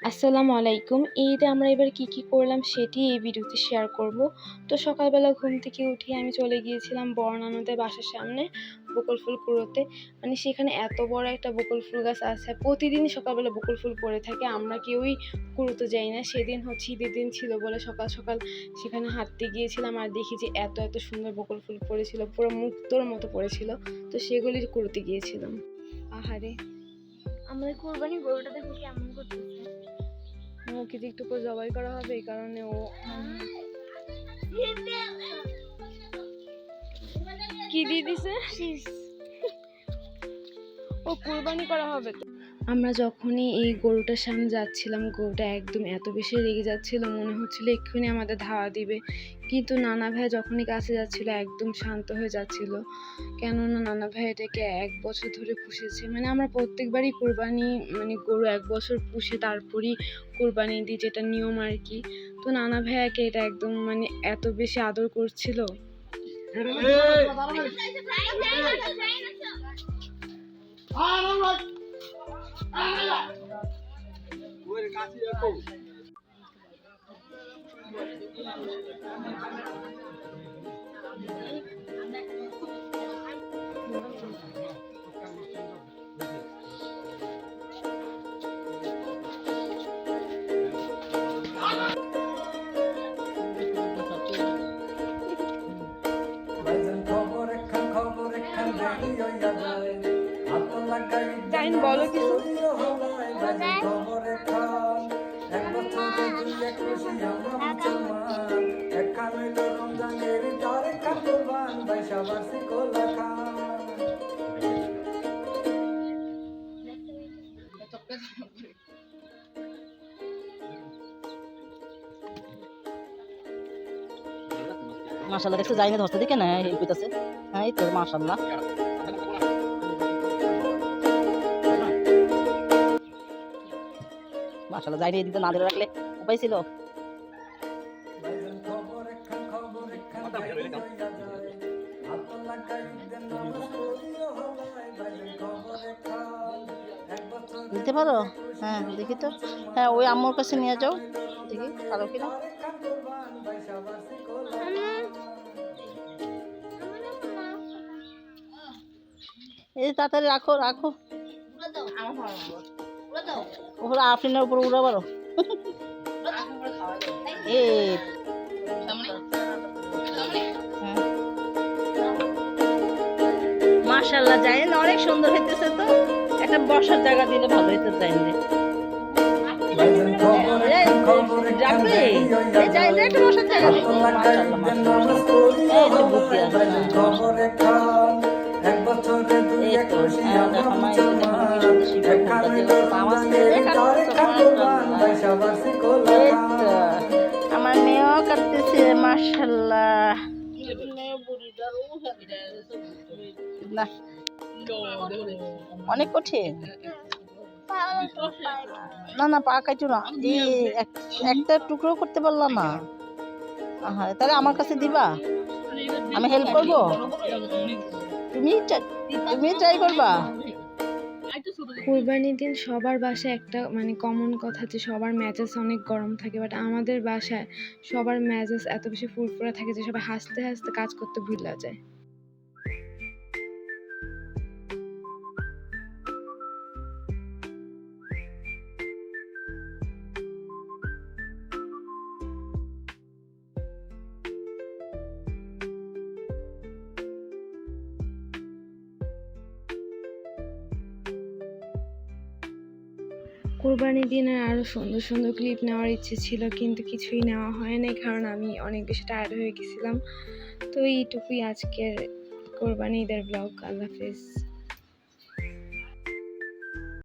আসসালামু আলাইকুম। ঈদে আমরা এবার কি করলাম সেটি এই ভিডিওতে শেয়ার করব। তো সকালবেলা ঘুম থেকে উঠে আমি চলে গিয়েছিলাম বরনানুদের বাসার সামনে বকুল ফুল কুড়োতে। মানে সেখানে এত বড় একটা বকুল ফুল গাছ আছে। প্রতিদিনই সকালবেলা বকুল ফুল পড়ে থাকে। আমরা কেউই কুড়োতে যাই না। সেদিন হচ্ছে ঈদের দিন ছিল বলে সকাল সকাল সেখানে হাঁটতে গিয়েছিলাম আর দেখি যে এত সুন্দর বকুল ফুল পড়েছিল, পুরো মুক্তোর মতো পড়েছিল। তো সেগুলি কুড়োতে গিয়েছিলাম। আহারে, আমাদের কোরবানি গরুটা দেখো কেমন করতেছে। ওকে যে একটু পর জবাই করা হবে এই কারণে ও কি দিয়ে দিছে, ও কুরবানি করা হবে তো। আমরা যখনই এই গরুটার সামনে যাচ্ছিলাম, গরুটা একদম এত বেশি রেগে যাচ্ছিল, মনে হচ্ছিল এক্ষুনি আমাদের ধাওয়া দিবে। কিন্তু নানা ভাই যখনই কাছে যাচ্ছিল একদম শান্ত হয়ে যাচ্ছিল, কেননা নানা ভাই এটাকে 1 বছর ধরে পুষেছে। মানে আমরা প্রত্যেকবারই কুরবানি মানে গরু 1 বছর পুষে তারপরই কুরবানি দিই, যেটা নিয়ম আর কি। তো নানা ভাইয়াকে এটা একদম মানে এত বেশি আদর করছিল। জাইন বলো কিছু। মাশাআল্লাহ, দেখছো যাই না ধরতে দেখে না এই কইতাছে। হ্যাঁ এই তো মাশাআল্লাহ। মাশাআল্লাহ, যাই এদিকে না ধরে রাখলে উপায় ছিল। দিতে পারো? হ্যাঁ দেখি তো। হ্যাঁ ওই আম্মুর কাছে নিয়ে যাও, দেখি পারো কিনা। এই তাড়াতাড়ি রাখো রাখো, ওপরে আফরিনের উপর উড়া পারো। এই মাশাআল্লাহ, যাই না অনেক সুন্দর হইতেছে। তো একটা বসার জায়গা দিলে ভালো হইতো। যাই না রাখবে, এই যাই না একটা বসার জায়গা দিলে মাশাআল্লাহ মাশাআল্লাহ। এই তো বুদ্ধি আছে। আমার মেয়েও কাটতেছে মাশাআল্লাহ। না অনেক কঠিন। না না পা কাটো না, এই একটা টুকরো করতে পারলাম না। হ্যাঁ তাহলে আমার কাছে দিবা, আমি হেল্প করব। তুমি ট্রাই করবা। কুরবানির দিন সবার বাসায় একটা মানে কমন কথা যে সবার মেজাজ অনেক গরম থাকে, বাট আমাদের বাসায় সবার মেজাজ এত বেশি ফুরফুরা থাকে যে সবাই হাসতে হাসতে কাজ করতে ভুলে যায়। কোরবানির দিনের আরও সুন্দর ক্লিপ নেওয়ার ইচ্ছে ছিল, কিন্তু কিছুই নেওয়া হয় নাই কারণ আমি অনেক বেশি টায়ার্ড হয়ে গেছিলাম। তো এইটুকুই আজকের কোরবানি ঈদের ব্লগ। আল্লাহ হাফেজ।